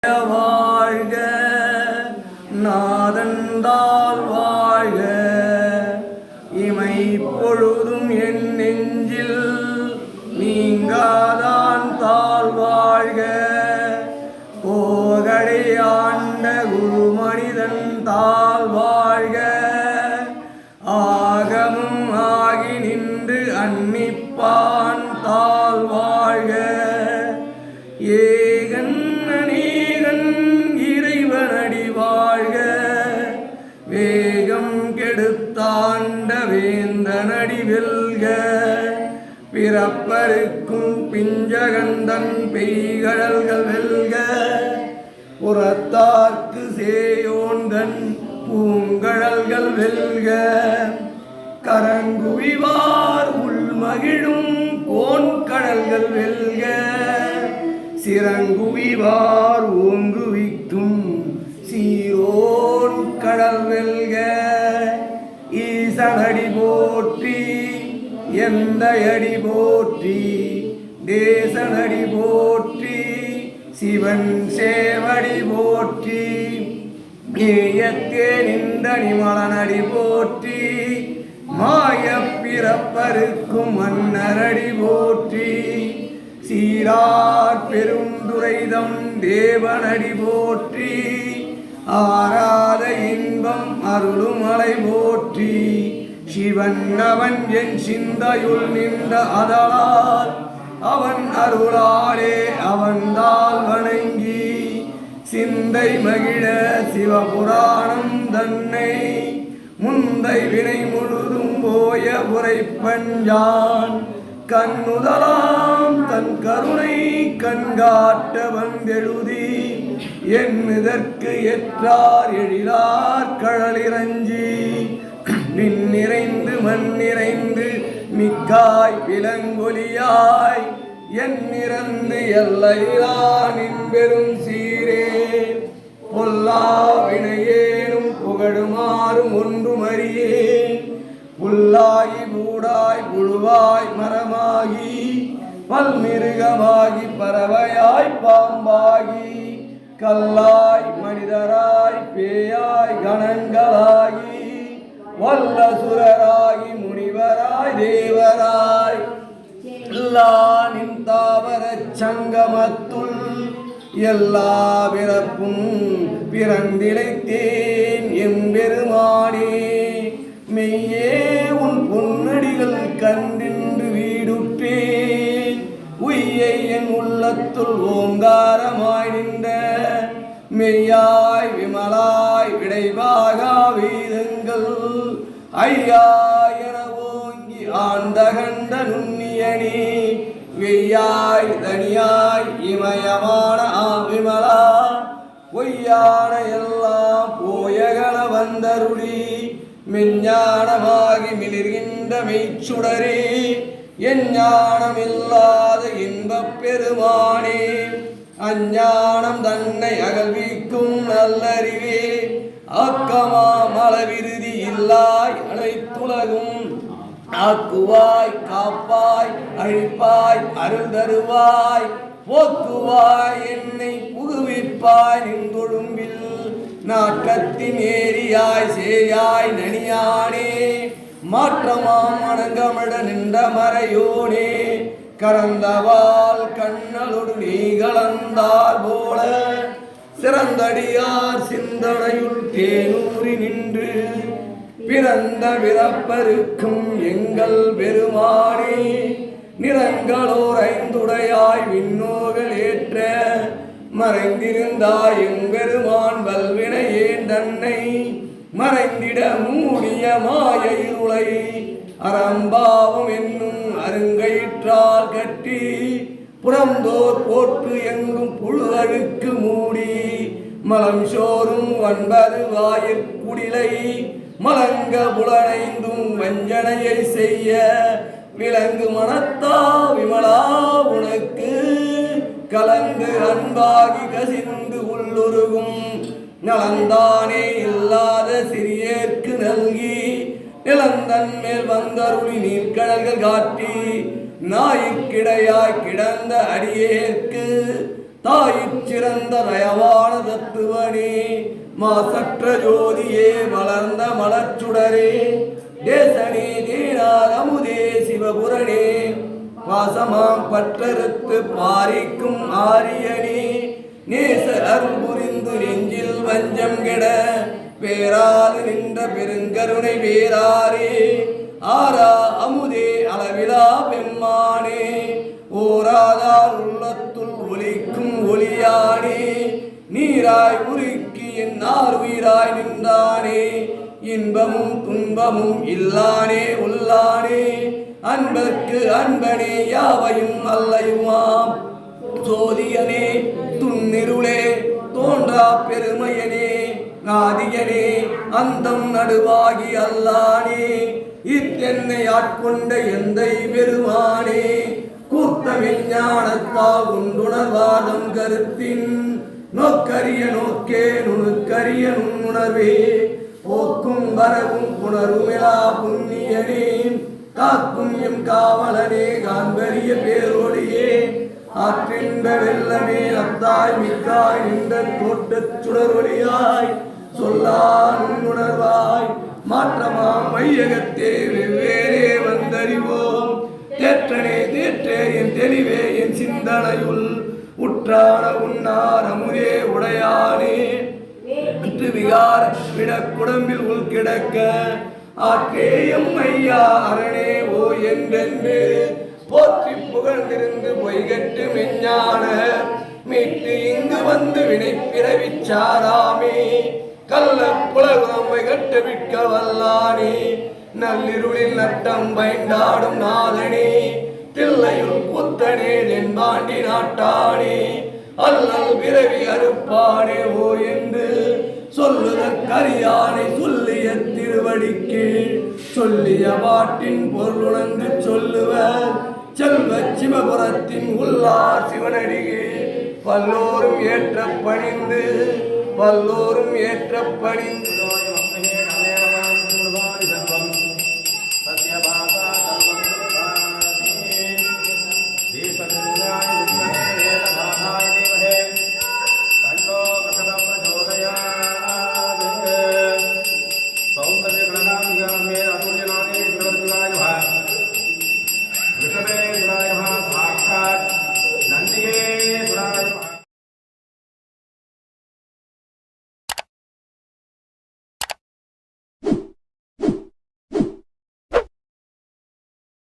வாழ்க நாதந்தால் வாழ்க இமை பொழுதும் என் நெஞ்சில் நீங்காதான் தாழ் வாழ்க போகடை ஆண்ட குரு மனிதன் தாழ் வாழ்க ஆகமும் ஆகி நின்று அன்னிப்பான் தாழ் வாழ்க ஏகன் அநேகன் இறைவனடி வாழ்க வேகம் கெடுத்தாண்ட வேந்தனடி வெல்க பிறப்பருக்கும் பிஞ்சகந்தன் பெய்கடல்கள் வெல்க புறத்தார்க்கு சேயோன்கண் பூங்கடல்கள் வெல்க கரங்குவிவார் உள்மகிழும் கோன்கடல்கள் வெல்க சிறங்குவிவார் ஓங்குவிக்கும் சீரோன் கடல் வெல்க ஈசனடி போற்றி எந்தையடி போற்றி தேசனடி போற்றி சிவன் சேவடி போற்றி ஏயத்தே நின்றனி மலனடி போற்றி மாய பிறப்பருக்கும் மன்னரடி போற்றி சீரார் பெருந்துரைதம் தேவனடி போற்றி ஆராத இன்பம் அருளுமலை போற்றி சிவன் அவன் என் சிந்தையுள் நின்ற அதலால் அவன் அருளாலே அவன்தால் வணங்கி சிந்தை மகிழ சிவபுராணம் தன்னை முந்தை வினை முழுதும் போய உரைப்பஞ்சான் கண்ணுதலாம் தன் கருணை கண்காட்ட வந்தெழுதி என்னதற்கு எற்றார் எழிலார் கடலிறஞ்சி நின் நிறைந்து மண் நிறைந்து மிக்காய் விலங்கொலியாய் என் நிறந்து எல்லையிலா நின் பெரும் சீரே பொல்லா வினையேனும் புகழுமாறும் ஒன்றும் அறியேன் புல்லாகி பூடாய் புழுவாய் மரமாகி பல்மிருகமாகி பறவையாய் பாம்பாகி கல்லாய் மனிதராய் பேயாய் கணங்களாகி வல்லசுரராகி முனிவராய் தேவராய் எல்லா நின் தாவரச் சங்கமத்துள் எல்லா பிறப்பும் பிறந்திழைத்தேன் எம்பெருமானே மெய்யே உன் பொன்னடிகள் கண்டின்று வீடுற்றேன் உய்யை என் உள்ளத்துள் ஓங்காரமாய் நின்ற மெய்யாய் விமலாய் விடைவாகா வேதங்கள் ஐயா என ஓங்கி ஆண்டகண்ட நுண்ணியனே வெய்யாய் தனியாய் இமயமான விமலா பொய்யான எல்லாம் போயகல வந்தருளி மெஞ்ஞானமாகி மிளிர்கின்ற மெய்ச்சுடரே என் ஞானமில்லாத இன்பப் பெருமானே அஞ்ஞானம் தன்னை அகழ்விக்கும் நல்லறிவே ஆக்கமா மலவிருதி இல்லாய் அனைத்துலகும் ஆக்குவாய் காப்பாய் அழிப்பாய் அருள் தருவாய் போக்குவாய் என்னை புகுவிப்பாய் நின்றொழும்பில் நாட்டத்தின் ஏரியாய் சேயாய் நனியானே மாற்றமாம் அணங்கமிட நின்ற மறையோனே கரந்தவால் கண்ணலோடு நீ கலந்தார் போல சிறந்தடியார் சிந்தனையுள் தேனூறி நின்று பிறந்த பிறப்பருக்கும் எங்கள் பெருமானே நிறங்களோர் ஐந்துடையாய் விண்ணோகள் ஏற்ற மறைந்திருந்தாய் எம்பெருமான் வல்வினையேன் தன்னை மறைந்திட மூடிய மாய இருளை அறம்பாவம் என்னும் அருங்கயிற்றால் கட்டி புறந்தோர் போற்று எங்கும் புழு அழுக்கு மூடி மலம் சோறும் 9 வாயிற்குடிலை மலங்க புலனைந்தும் வஞ்சனையை செய்ய விலங்கு மனத்தா விமலா உனக்கு கலந்து அன்பாகி கசிந்து உள்ளுருகும் நலந்தானே இல்லாத சிறியேற்கு நல்கி நிலந்தன் மேல் வந்தருளி நீர்க்கடல்கள் காட்டி நாயிற்கிடையாய் கிடந்த அடியேற்கு தாயிறந்த தயவான தத்துவனே மாசற்ற ஜோதியே வளர்ந்த மலர்ச்சுடரே தேசனே தேனார் அமுதே சிவபுரனே பாசமாம் பற்றறுத்து பாரிக்கும் ஆரியனே நேச அருள் புரிந்து நெஞ்சில் வஞ்சம் கெட வேறாது நின்ற பெருங்கருணை வேறாரே ஆரா அமுதே அளவிலா பெம்மானே ஓராதார் உள்ளத்துள் ஒலிக்கும் ஒளியானே நீராய் உருக்கி என்னார் உயிராய் நின்றானே இன்பமும் துன்பமும் இல்லானே உள்ளானே அன்பர்க்கு அன்பனே யாவையும் அல்லையுமாம் சோதியனே துன்னிருளே தோன்றா பெருமையனே நாதியனே அந்தம் நடுவாகி அல்லானே இத்தென்னை ஆட்கொண்ட எந்தை பெருமானே கூத்த விஞ்ஞானத்தால் உண்டுணர்வாதம் கருத்தின் நோக்கரிய நோக்கே நுணுக்கரிய நுண்ணுணர்வே போக்கும் வரவும் புணருமிலா புண்ணியனே காக்கும் எம் காவலனே காண்பரிய பேரொழியே ஆற்றின்ப வெள்ளமே அத்தாய் மிக்காய் நின்ற தோட்டச் சுடரொளியாய் சொல்லா நுண்ணுணர்வாய் மாற்றமா மையகத்தே வெவ்வேறே வந்தறிவோம் தேற்றனே தேற்றே என் தெளிவே என் சிந்தனையுள் உற்றான உன்னார் அமுதே உடையானே விகார விடக்குடம்பில் உள் கிடக்க ஆற்றேயம் ஐயா அரணே ஓ என்றென்று போற்றி புகழ்ந்திருந்து பொய்கட்டு மெஞ்ஞான மீட்டு இங்கு வந்து வினை பிறவிச்சாராமே கள்ள புலகுரம்பை கட்டு விற்க வல்லானே நள்ளிருளில் நட்டம் பயந்தாடும் நாதனே தில்லையுள் புத்தனே தென்பாண்டி நாட்டானே அல்லல் பிறவி அறுப்பானே ஓ என்று சொல்லுதற்கரியானை சொல்லிய திருவடிக்கு சொல்லிய பாட்டின் பொருளுணர்ந்து சொல்லுவர் செல்வ சிவபுரத்தின் உள்ளார் சிவனடியே பல்லோரும் ஏற்ற பணிந்து பல்லோரும் ஏற்ற பணிந்து